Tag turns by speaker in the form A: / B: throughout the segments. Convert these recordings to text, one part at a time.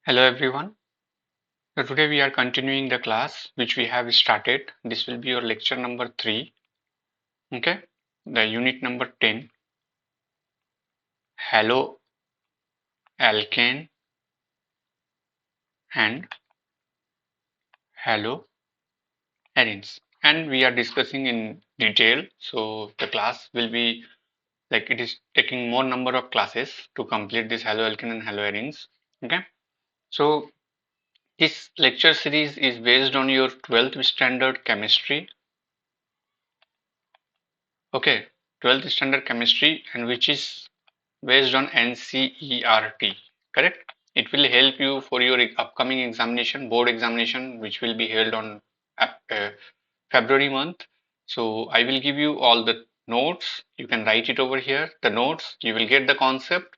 A: Hello everyone. So today we are continuing the class which we have started. This will be your lecture number 3. Okay. The unit number 10. Haloalkane and Haloarenes. And we are discussing in detail. So the class will be like it is taking more number of classes to complete this haloalkane and haloarenes. Okay. So this lecture series is based on your 12th standard chemistry. Okay. 12th standard chemistry, and which is based on NCERT, correct? It will help you for your upcoming examination, board examination, which will be held on February month. So I will give you all the notes. You can write it over here. The notes, you will get the concept.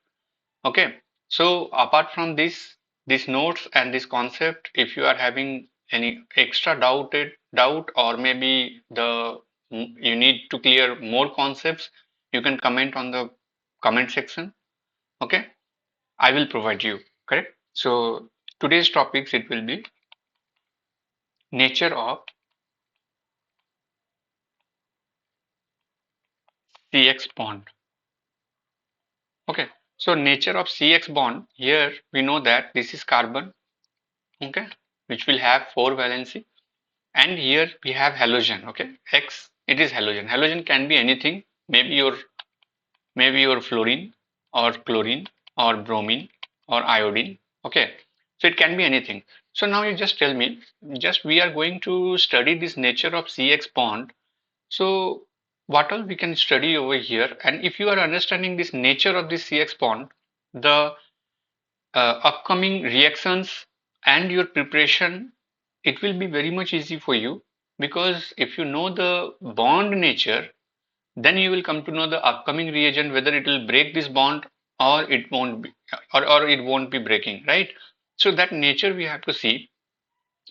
A: Okay. So apart from these notes and this concept, if you are having any extra doubt, or maybe you need to clear more concepts, you can comment on the comment section. Okay, I will provide you, correct? So today's topics, it will be nature of CX bond. Okay, so nature of CX bond, here we know that this is carbon, okay, which will have 4 valency, and here we have halogen. Okay, X, it is halogen. Halogen can be anything, maybe your fluorine or chlorine or bromine or iodine. Okay, so it can be anything. So now you just tell me, just we are going to study this nature of CX bond. So what all we can study over here, and if you are understanding this nature of this CX bond, the upcoming reactions and your preparation, it will be very much easy for you, because if you know the bond nature, then you will come to know the upcoming reagent whether it will break this bond or it won't be, or it won't be breaking, right? So that nature we have to see.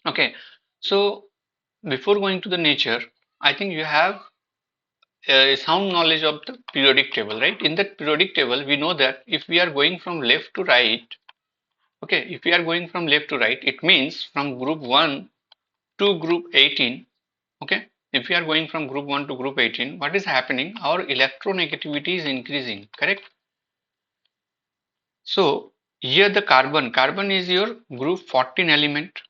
A: Okay, so before going to the nature, I think you have sound knowledge of the periodic table, right? In that periodic table, we know that if we are going from left to right, okay, if we are going from left to right, it means from group 1 to group 18, okay? If we are going from group 1 to group 18, what is happening? Our electronegativity is increasing, correct? So here the carbon is your group 14 element,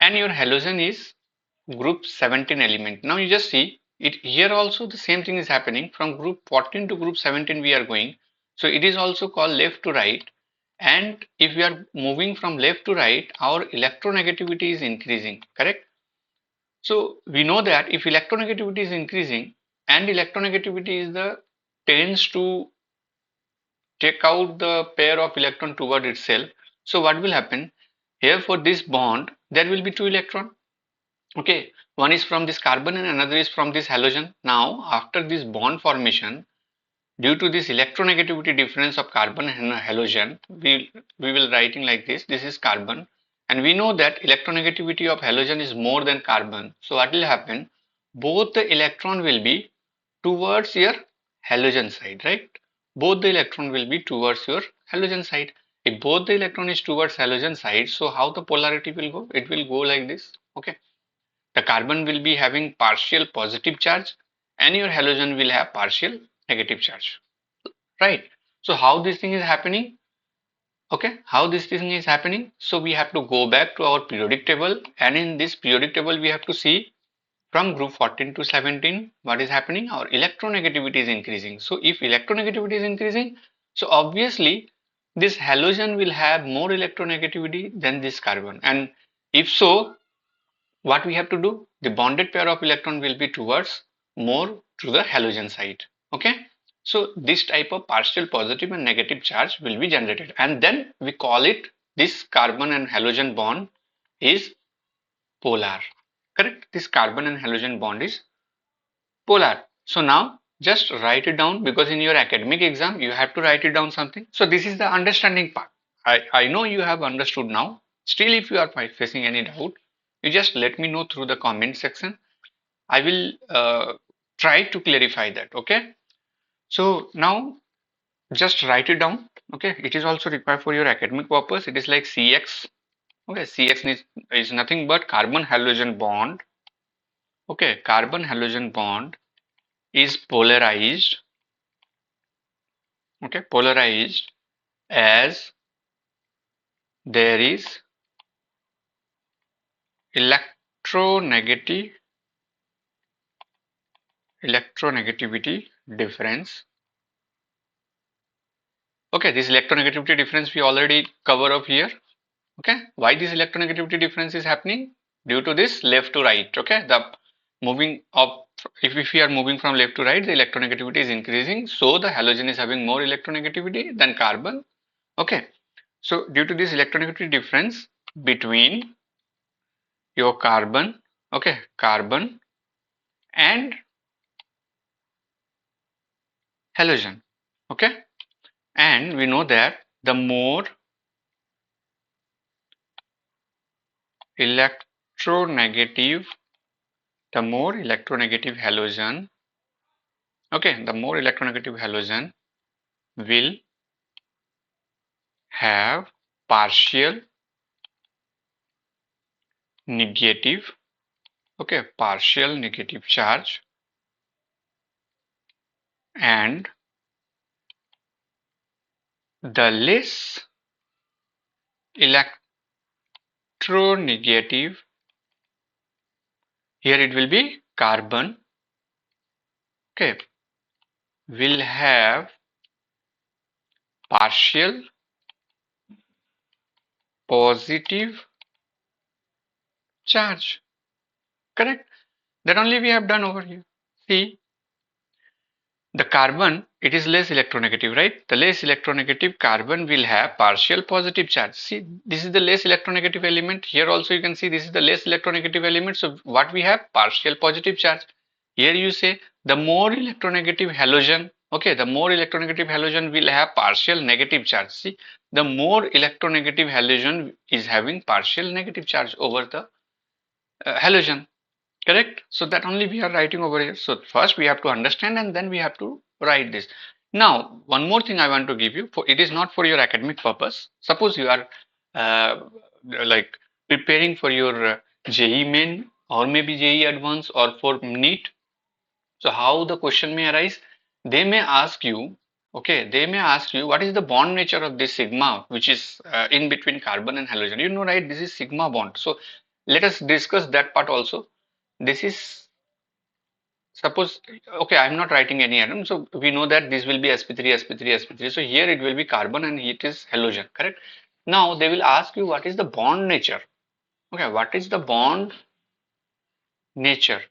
A: and your halogen is group 17 element. Now you just see it here also, the same thing is happening from group 14 to group 17 we are going. So it is also called left to right, and if we are moving from left to right, our electronegativity is increasing, correct? So we know that if electronegativity is increasing, and electronegativity is the tends to take out the pair of electron toward itself. So what will happen here? For this bond there will be two electron. Okay, one is from this carbon and another is from this halogen. Now after this bond formation, due to this electronegativity difference of carbon and halogen, we will writing like this. This is carbon, and we know that electronegativity of halogen is more than carbon. So what will happen? Both the electron will be towards your halogen side, right? Both the electron will be towards your halogen side. If both the electron is towards halogen side, so how the polarity will go? It will go like this. Okay, the carbon will be having partial positive charge, and your halogen will have partial negative charge, right? So how this thing is happening? Okay, how this thing is happening? So we have to go back to our periodic table, and in this periodic table we have to see from group 14 to 17 what is happening. Our electronegativity is increasing. So if electronegativity is increasing, so obviously this halogen will have more electronegativity than this carbon, and if so, what we have to do? The bonded pair of electron will be towards more to the halogen side. Okay, so this type of partial positive and negative charge will be generated, and then we call it, this carbon and halogen bond is polar, correct? This carbon and halogen bond is polar. So now just write it down, because in your academic exam you have to write it down something. So this is the understanding part. I know you have understood now. Still, if you are facing any doubt, you just let me know through the comment section. I will try to clarify that. Okay, so now just write it down. Okay, it is also required for your academic purpose. It is like CX. Okay, CX is nothing but carbon halogen bond. Okay, carbon halogen bond is polarized. Okay, polarized as there is electronegativity difference. Okay, this electronegativity difference we already cover up here. Okay, why this electronegativity difference is happening? Due to this left to right. Okay, the moving up, if we are moving from left to right, the electronegativity is increasing, so the halogen is having more electronegativity than carbon. Okay, so due to this electronegativity difference between your carbon, okay, carbon and halogen. Okay, and we know that the more electronegative halogen, okay, the more electronegative halogen will have partial negative, okay, partial negative charge, and the less electronegative, here it will be carbon, okay, will have partial positive charge. Correct? That only we have done over here. See, the carbon, it is less electronegative, right? The less electronegative carbon will have partial positive charge. See, this is the less electronegative element. Here also you can see this is the less electronegative element. So what we have? Partial positive charge. Here you say the more electronegative halogen, okay, the more electronegative halogen will have partial negative charge. See, the more electronegative halogen is having partial negative charge over the halogen. Correct? So that only we are writing over here. So first we have to understand and then we have to write this. Now, one more thing I want to give you, for it is not for your academic purpose. Suppose you are uh, like preparing for your JEE Main or maybe JEE Advanced or for NEET. So how the question may arise? They may ask you, okay, they may ask you what is the bond nature of this sigma which is in between carbon and halogen. You know, right? This is sigma bond. So let us discuss that part also. This is, suppose, okay, I'm not writing any atom, so we know that this will be sp3 sp3 sp3, so here it will be carbon and it is halogen, correct? Now they will ask you what is the bond nature. Okay, what is the bond nature?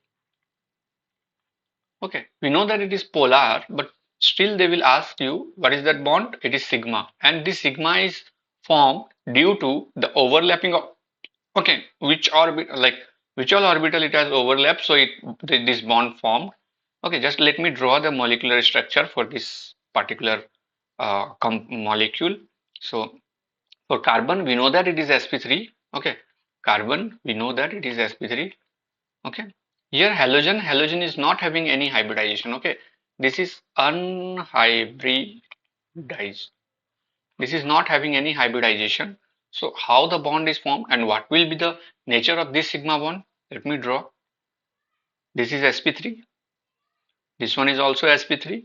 A: Okay, we know that it is polar, but still they will ask you what is that bond. It is sigma, and this sigma is formed due to the overlapping of, okay, which orbit, like which all orbital it has overlapped, so this bond formed. Okay, just let me draw the molecular structure for this particular molecule. So for carbon, we know that it is sp3. Okay, carbon, we know that it is sp3. Okay, here halogen is not having any hybridization. Okay, this is unhybridized. This is not having any hybridization. So how the bond is formed and what will be the nature of this sigma bond? Let me draw. This is sp3. This one is also sp3.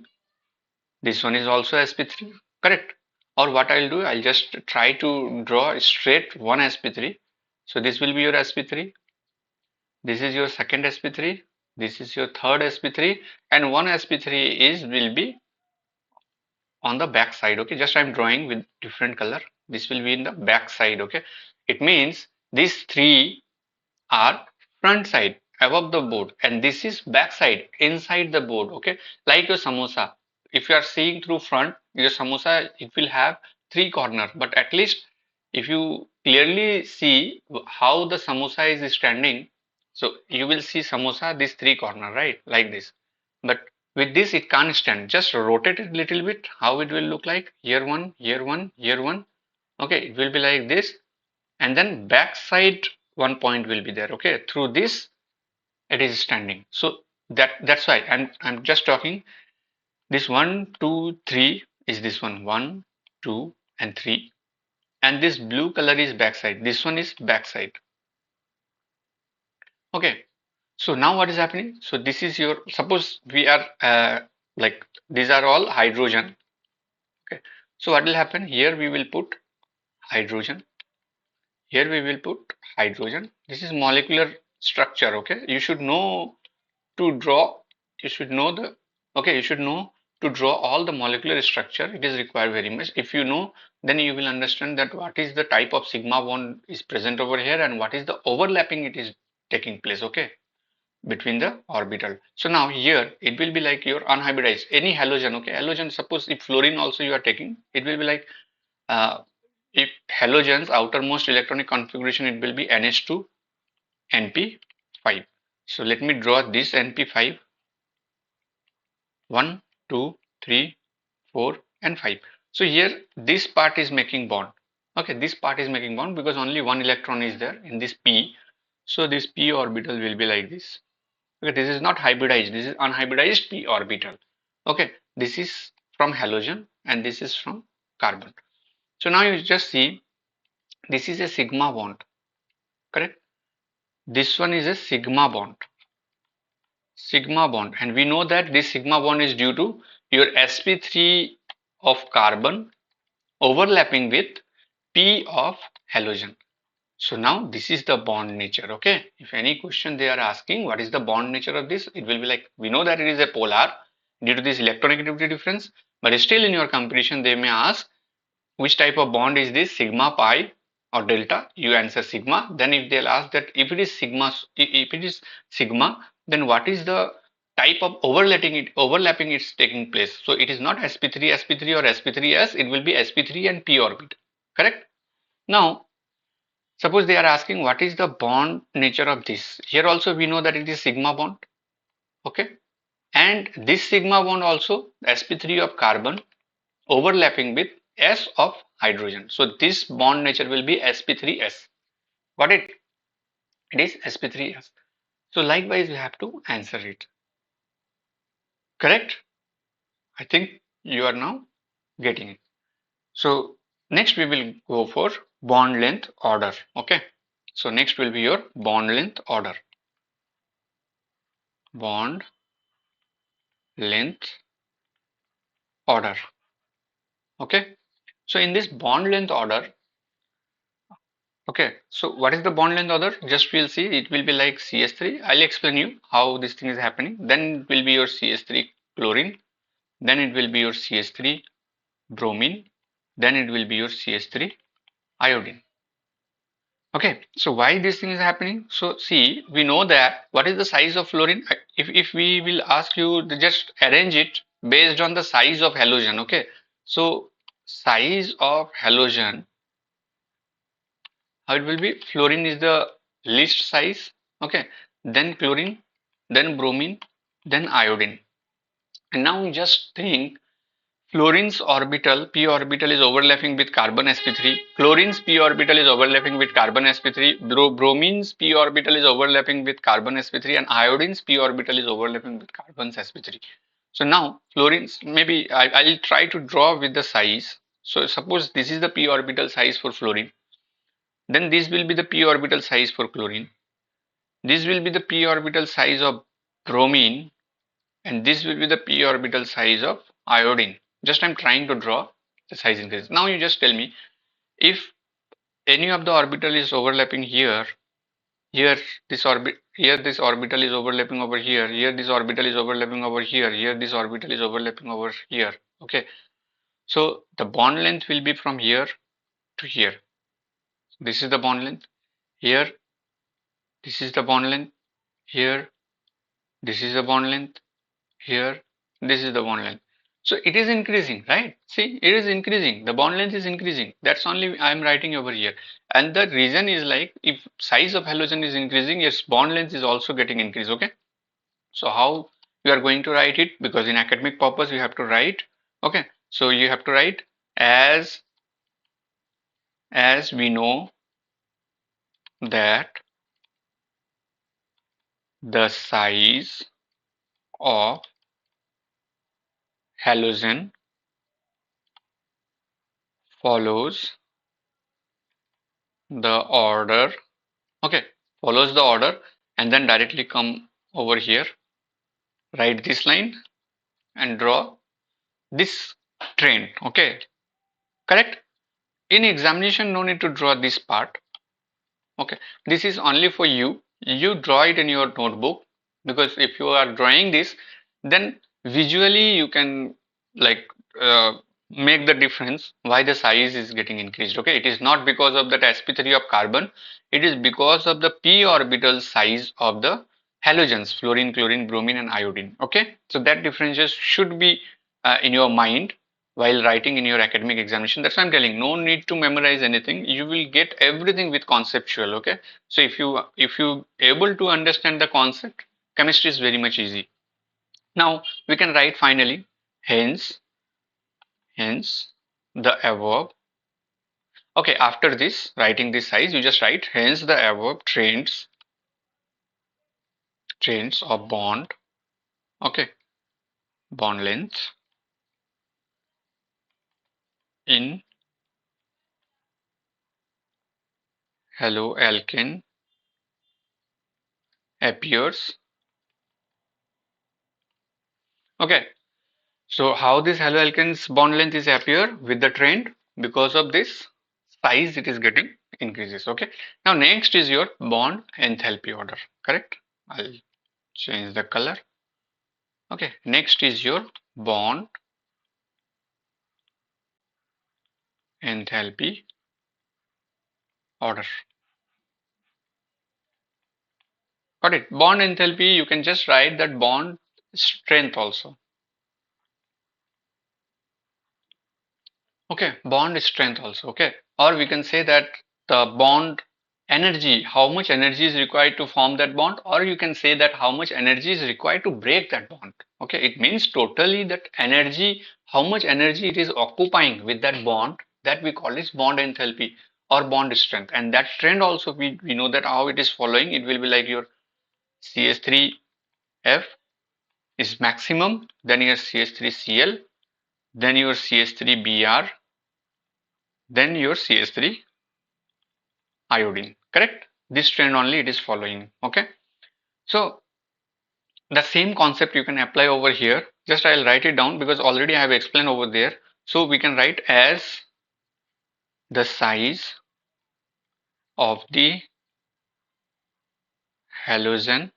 A: This one is also sp3. Correct? Or what I'll do, I'll just try to draw straight one sp3. So this will be your sp3. This is your second sp3. This is your third sp3, and one sp3 is will be on the back side. Okay, just I'm drawing with different color. This will be in the back side. Okay, it means these three are front side above the board, and this is back side inside the board. Okay, like your samosa, if you are seeing through front, your samosa, it will have three corner, but at least if you clearly see how the samosa is standing, so you will see samosa this three corner, right, like this. But with this it can't stand. Just rotate it a little bit, how it will look like. Here one, here one, here one. Okay, it will be like this, and then back side one point will be there. Okay, through this it is standing. So that's why I'm just talking. This 1 2 3 is this one. 1 2 and 3, and this blue color is backside. This one is backside. Okay. So now what is happening? So this is your, suppose we are like these are all hydrogen. Okay. So what will happen? Here we will put hydrogen. Here we will put hydrogen. This is molecular structure. Okay. You should know to draw. You should know the, okay, you should know to draw all the molecular structure. It is required very much. If you know, then you will understand that what is the type of sigma bond is present over here and what is the overlapping it is taking place. Okay, between the orbital. So now here it will be like your unhybridized any halogen. Okay, halogen, suppose if fluorine also you are taking, it will be like uh, if halogen's outermost electronic configuration, it will be NH2 NP5. So let me draw this NP5, 1 2 3 4 and 5. So here this part is making bond. Okay, this part is making bond because only one electron is there in this p. So this p orbital will be like this. Okay, this is not hybridized, this is unhybridized p orbital. Okay, this is from halogen and this is from carbon. So now you just see this is a sigma bond, correct? This one is a sigma bond, and we know that this sigma bond is due to your sp3 of carbon overlapping with p of halogen. So now this is the bond nature. Okay, if any question they are asking what is the bond nature of this, it will be like, we know that it is a polar due to this electronegativity difference, but still in your competition they may ask which type of bond is this, sigma, pi or delta. You answer sigma. Then if they'll ask that if it is sigma, then what is the type of overlapping it's taking place. So it is not sp3 or sp3s, it will be sp3 and p orbit, correct? Now suppose they are asking what is the bond nature of this. Here also we know that it is sigma bond. Okay, and this sigma bond also sp3 of carbon overlapping with s of hydrogen. So this bond nature will be sp3s. Got it? It is sp3s. So likewise you have to answer it. Correct? I think you are now getting it. So next we will go for bond length order. Okay. So next will be your bond length order. Bond length order. Okay. So in this bond length order, okay, so what is the bond length order? Just we'll see. It will be like CS3. I'll explain you how this thing is happening. Then it will be your CS3 chlorine. Then it will be your CS3 bromine. Then it will be your CS3 iodine. Okay, so why this thing is happening? So see, we know that what is the size of fluorine? If we will ask you to just arrange it based on the size of halogen. Okay, so size of halogen, how it will be? Fluorine is the least size. Okay, then chlorine, then bromine, then iodine. And now we just think fluorine's orbital, p orbital is overlapping with carbon sp3. Chlorine's p orbital is overlapping with carbon sp3. Bromine's p orbital is overlapping with carbon sp3, and iodine's p orbital is overlapping with carbon's sp3. So now fluorine's, maybe I'll try to draw with the size. So suppose this is the p orbital size for fluorine. Then this will be the p orbital size for chlorine. This will be the p orbital size of bromine, and this will be the p orbital size of iodine. Just I'm trying to draw the size increase. Now you just tell me if any of the orbital is overlapping here, here this orbital is overlapping over here this orbital is overlapping over here this orbital is overlapping over here. Okay, so the bond length will be from here to here. This is the bond length. Here, this is the bond length. Here, this is the bond length. Here, this is the bond length. So it is increasing, right? See, it is increasing. The bond length is increasing. That's only I am writing over here. And the reason is like if size of halogen is increasing, its bond length is also getting increased. Okay. So how you are going to write it? Because in academic purpose you have to write. Okay. So you have to write as we know that the size of halogen follows the order. Okay, follows the order and then directly come over here, write this line and draw this trend. Okay, correct. In examination, no need to draw this part. Okay, this is only for you. You draw it in your notebook, because if you are drawing this, then visually you can like uh, make the difference why the size is getting increased. Okay, it is not because of that sp3 of carbon, it is because of the p orbital size of the halogens, fluorine, chlorine, bromine and iodine. Okay, so that differences should be in your mind while writing in your academic examination. That's why I'm telling, no need to memorize anything. You will get everything with conceptual. Okay, so if you able to understand the concept, chemistry is very much easy. Now we can write finally, hence the above. Okay, after this writing this size, you just write hence the above trends of bond. Okay, bond length in haloalkane appears. Okay, so how this haloalkane's bond length is appear with the trend? Because of this size it is getting increases. Okay, now next is your bond enthalpy order. Correct, I'll change the color. Okay, next is your bond enthalpy order. Got it. Bond enthalpy, you can just write that bond strength also. Okay, bond strength also. Okay, or we can say that the bond energy, how much energy is required to form that bond, or you can say that how much energy is required to break that bond. Okay, it means totally that energy, how much energy it is occupying with that bond, that we call is bond enthalpy or bond strength. And that trend also we know that how it is following. It will be like your CH3F is maximum, then your CH3Cl, then your CH3Br, then your CH3 iodine. Correct, this trend only it is following. Okay, so the same concept you can apply over here. Just I'll write it down because already I have explained over there. So we can write as the size of the halogen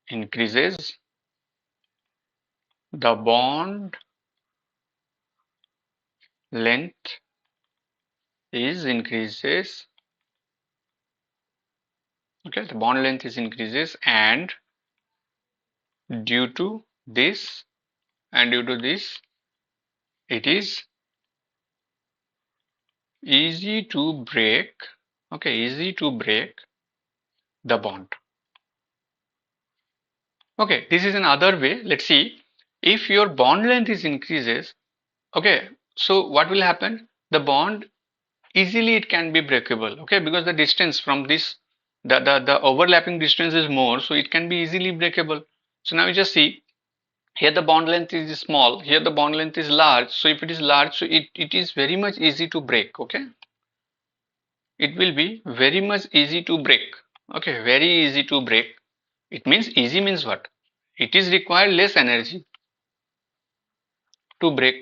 A: increases, the bond length is increases. Okay, the bond length is increases, and due to this it is easy to break. Okay, easy to break the bond. Okay, this is another way. Let's see, if your bond length is increases. Okay, so what will happen? The bond easily it can be breakable. Okay, because the distance from this, the overlapping distance is more, so it can be easily breakable. So now you just see, here the bond length is small, here the bond length is large. So if it is large, so it is very much easy to break. Okay, it will be very much easy to break. Okay, very easy to break. It means easy means what? It is required less energy to break.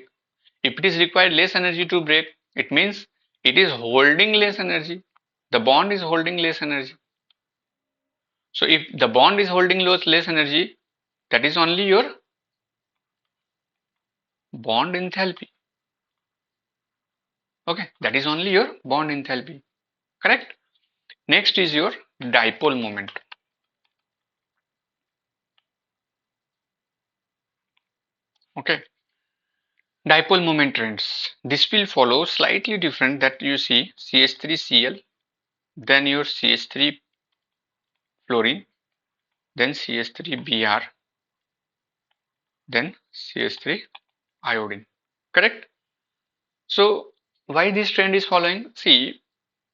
A: If it is required less energy to break, it means it is holding less energy. The bond is holding less energy. So if the bond is holding less energy, that is only your bond enthalpy. Okay, that is only your bond enthalpy. Correct? Next is your dipole moment. Okay, dipole moment trends. This will follow slightly different, that you see CH3Cl, then your CH3 fluorine, then CH3Br, then CH3 iodine. Correct? So why this trend is following? See,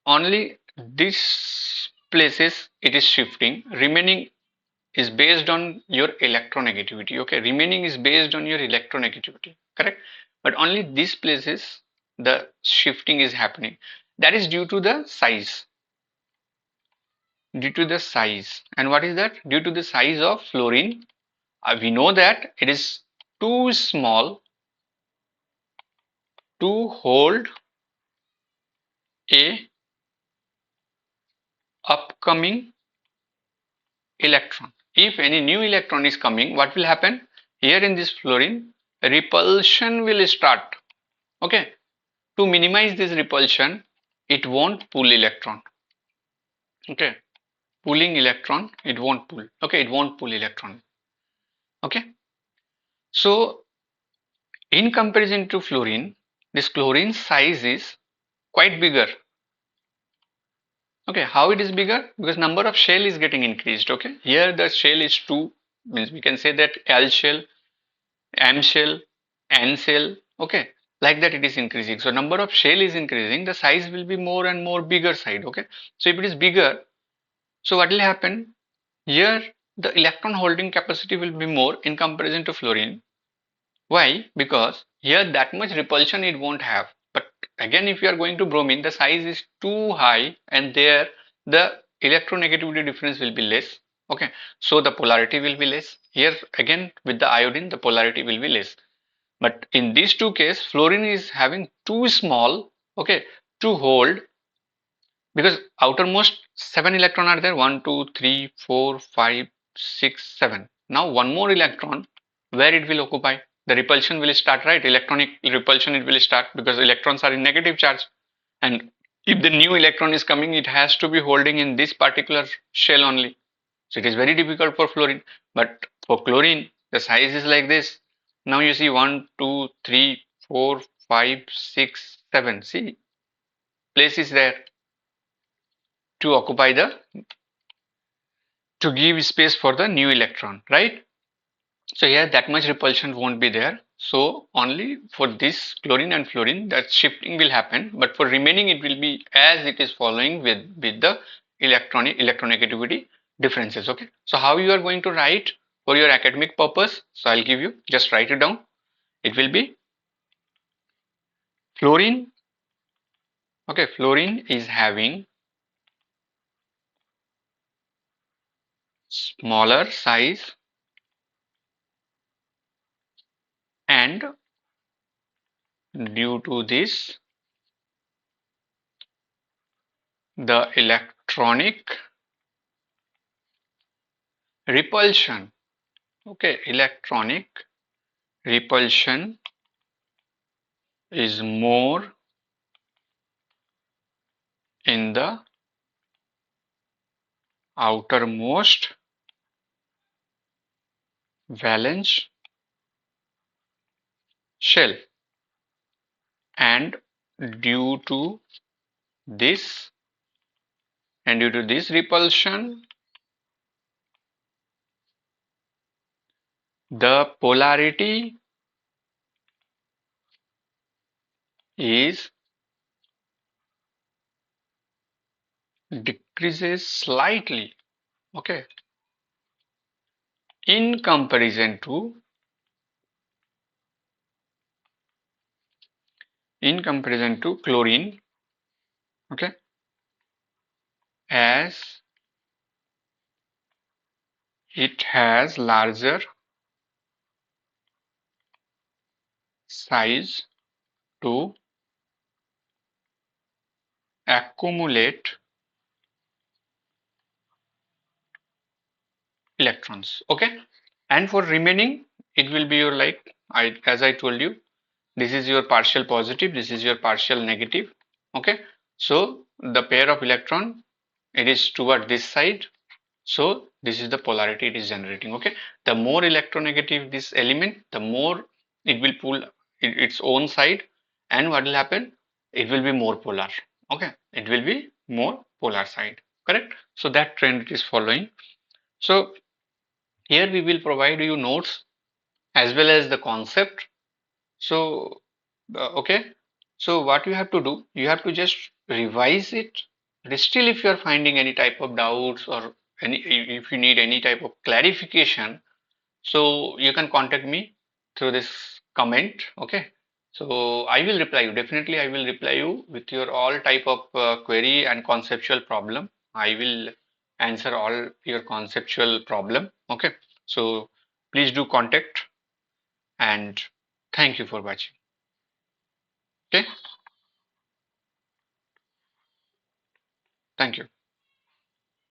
A: only these places it is shifting. Remaining is based on your electronegativity. Okay, remaining is based on your electronegativity. correct? But only these places the shifting is happening. That is due to the size. Due to the size. And what is that? Due to the size of fluorine. We know that it is too small to hold a upcoming electron. If any new electron is coming, what will happen? Here in this fluorine, repulsion will start. Okay. To minimize this repulsion, it won't pull electron. Okay. Pulling electron, it won't pull. Okay. It won't pull electron. Okay. So in comparison to fluorine, this chlorine size is quite bigger. Okay, how it is bigger? Because number of shell is getting increased. Okay, here the shell is 2, means we can say that L shell, M shell, N shell. Okay, like that it is increasing. So number of shell is increasing, the size will be more and more bigger side. Okay, so if it is bigger, so what will happen? Here the electron holding capacity will be more in comparison to fluorine. Why? Because here that much repulsion it won't have. But again, if you are going to bromine, the size is too high and there the electronegativity difference will be less. Okay, so the polarity will be less. Here again with the iodine, the polarity will be less. But in these two cases, fluorine is having too small, okay, to hold, because outermost 7 electron are there, 1 2 3 4 5 6 7. Now one more electron, where it will occupy, the repulsion will start, right? Electronic repulsion it will start, because electrons are in negative charge, and if the new electron is coming, it has to be holding in this particular shell only. So it is very difficult for fluorine. But for chlorine, the size is like this. Now you see 1 2 3 4 5 6 7. See, place is there to occupy the, to give space for the new electron, right? So here that much repulsion won't be there. So only for this chlorine and fluorine that shifting will happen, but for remaining it will be as it is following with the electronegativity differences. Okay, so how you are going to write for your academic purpose? So I'll give you, just write it down. It will be fluorine. Okay, fluorine is having smaller size and due to this the electronic repulsion, okay, electronic repulsion is more in the outermost valence shell, and due to this due to this repulsion, the polarity is decreases slightly, okay, in comparison to chlorine, okay, as it has larger size to accumulate electrons. Okay, and for remaining it will be your, like, as I told you, this is your partial positive, this is your partial negative. Okay, so the pair of electron, it is toward this side, so this is the polarity it is generating. Okay, the more electronegative this element, the more it will pull its own side, and what will happen, it will be more polar. Okay, it will be more polar side, correct? So that trend it is following. So here we will provide you notes as well as the concept. So okay, so what you have to do, you have to just revise it. But still, if you are finding any type of doubts, or any, if you need any type of clarification, so you can contact me through this comment. Okay, so I will reply you, definitely I will reply you with your all type of query and conceptual problem. I will answer all your conceptual problem. Okay, so please do contact, and thank you for watching. Okay, thank you.